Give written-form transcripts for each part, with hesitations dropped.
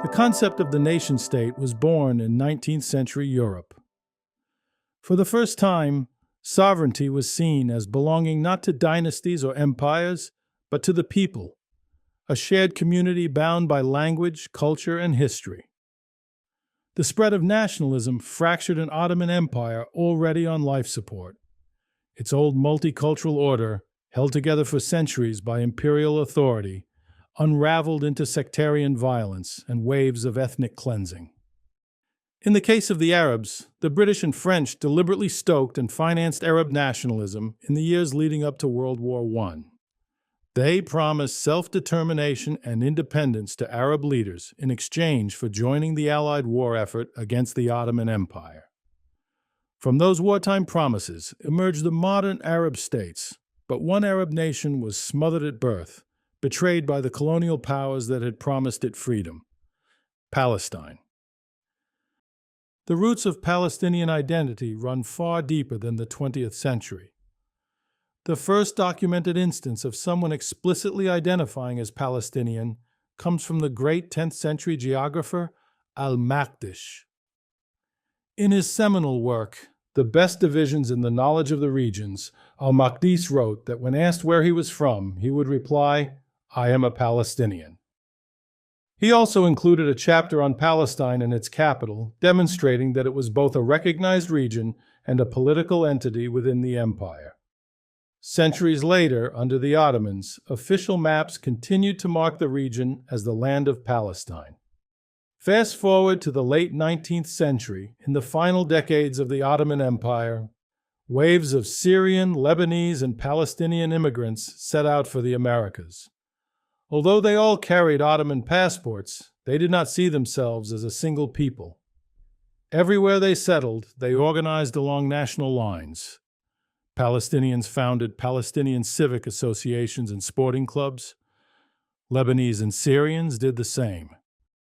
The concept of the nation-state was born in 19th century Europe. For the first time, sovereignty was seen as belonging not to dynasties or empires, but to the people, a shared community bound by language, culture, and history. The spread of nationalism fractured an Ottoman Empire already on life support. Its old multicultural order, held together for centuries by imperial authority, unraveled into sectarian violence and waves of ethnic cleansing. In the case of the Arabs, the British and French deliberately stoked and financed Arab nationalism in the years leading up to World War I. They promised self-determination and independence to Arab leaders in exchange for joining the Allied war effort against the Ottoman Empire. From those wartime promises emerged the modern Arab states, but one Arab nation was smothered at birth, betrayed by the colonial powers that had promised it freedom: Palestine. The roots of Palestinian identity run far deeper than the 20th century. The first documented instance of someone explicitly identifying as Palestinian comes from the great 10th century geographer al-Maqdisi. In his seminal work, The Best Divisions in the Knowledge of the Regions, al-Maqdisi wrote that when asked where he was from, he would reply, "I am a Palestinian." He also included a chapter on Palestine and its capital, demonstrating that it was both a recognized region and a political entity within the empire. Centuries later, under the Ottomans, official maps continued to mark the region as the land of Palestine. Fast forward to the late 19th century, in the final decades of the Ottoman Empire, waves of Syrian, Lebanese, and Palestinian immigrants set out for the Americas. Although they all carried Ottoman passports, they did not see themselves as a single people. Everywhere they settled, they organized along national lines. Palestinians founded Palestinian civic associations and sporting clubs. Lebanese and Syrians did the same.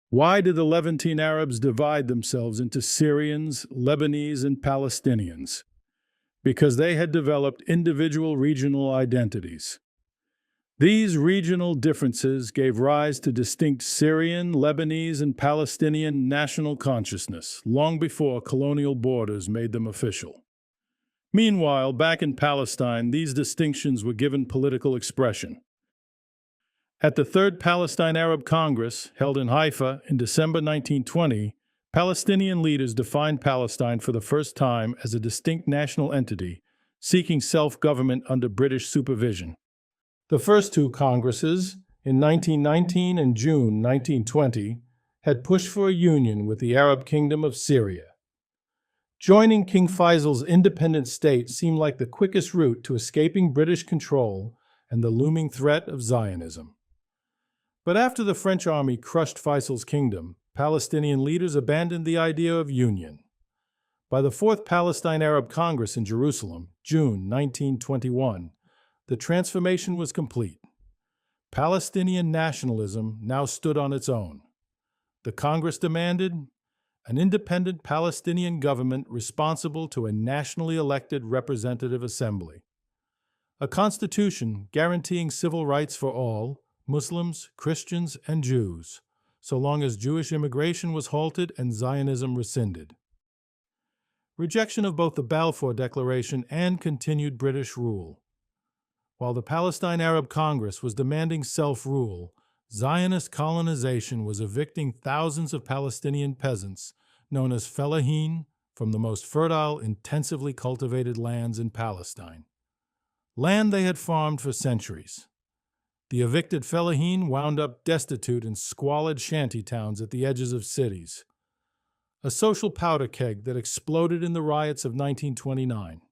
Why did the Levantine Arabs divide themselves into Syrians, Lebanese, and Palestinians? Because they had developed individual regional identities. These regional differences gave rise to distinct Syrian, Lebanese, and Palestinian national consciousness long before colonial borders made them official. Meanwhile, back in Palestine, these distinctions were given political expression. At the Third Palestine Arab Congress, held in Haifa in December 1920, Palestinian leaders defined Palestine for the first time as a distinct national entity, seeking self-government under British supervision. The first two Congresses, in 1919 and June 1920, had pushed for a union with the Arab Kingdom of Syria. Joining King Faisal's independent state seemed like the quickest route to escaping British control and the looming threat of Zionism. But after the French army crushed Faisal's kingdom, Palestinian leaders abandoned the idea of union. By the Fourth Palestine Arab Congress in Jerusalem, June 1921, the transformation was complete. Palestinian nationalism now stood on its own. The Congress demanded an independent Palestinian government responsible to a nationally elected representative assembly, a constitution guaranteeing civil rights for all, Muslims, Christians, and Jews, so long as Jewish immigration was halted and Zionism rescinded. Rejection of both the Balfour Declaration and continued British rule. While the Palestine Arab Congress was demanding self-rule, Zionist colonization was evicting thousands of Palestinian peasants, known as fellahin, from the most fertile, intensively cultivated lands in Palestine. Land they had farmed for centuries. The evicted fellahin wound up destitute in squalid shanty towns at the edges of cities. A social powder keg that exploded in the riots of 1929.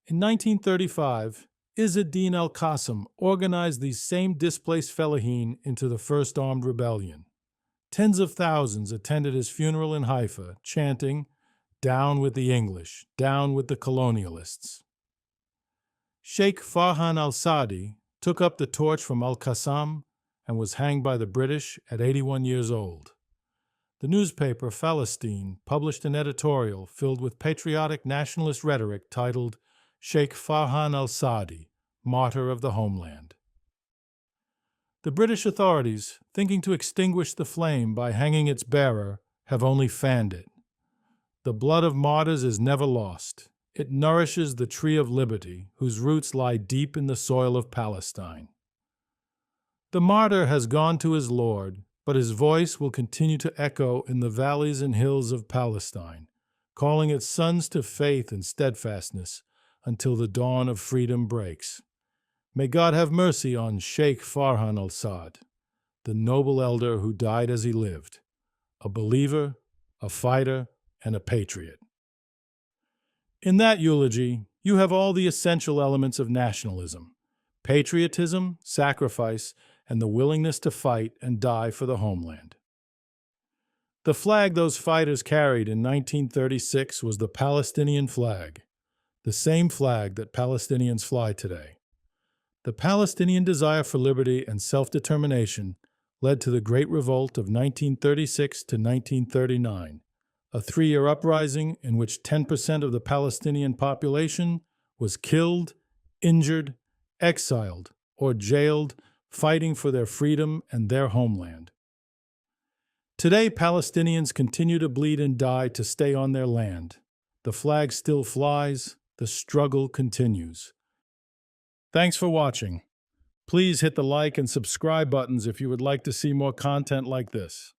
In 1935, Izz ad-Din al-Qassam organized these same displaced fellahin into the First Armed Rebellion. Tens of thousands attended his funeral in Haifa, chanting, "Down with the English, down with the colonialists." Sheikh Farhan al-Saʿdī took up the torch from al-Qassam and was hanged by the British at 81 years old. The newspaper Palestine published an editorial filled with patriotic nationalist rhetoric titled Sheikh Farhan al-Saʿdī, Martyr of the Homeland. The British authorities, thinking to extinguish the flame by hanging its bearer, have only fanned it. The blood of martyrs is never lost. It nourishes the tree of liberty, whose roots lie deep in the soil of Palestine. The martyr has gone to his Lord, but his voice will continue to echo in the valleys and hills of Palestine, calling its sons to faith and steadfastness until the dawn of freedom breaks. May God have mercy on Sheikh Farhan al-Saad, the noble elder who died as he lived, a believer, a fighter, and a patriot. In that eulogy, you have all the essential elements of nationalism: patriotism, sacrifice, and the willingness to fight and die for the homeland. The flag those fighters carried in 1936 was the Palestinian flag, the same flag that Palestinians fly today. The Palestinian desire for liberty and self-determination led to the Great Revolt of 1936 to 1939, a 3-year uprising in which 10% of the Palestinian population was killed, injured, exiled, or jailed, fighting for their freedom and their homeland. Today, Palestinians continue to bleed and die to stay on their land. The flag still flies, the struggle continues. Thanks for watching. Please hit the like and subscribe buttons if you would like to see more content like this.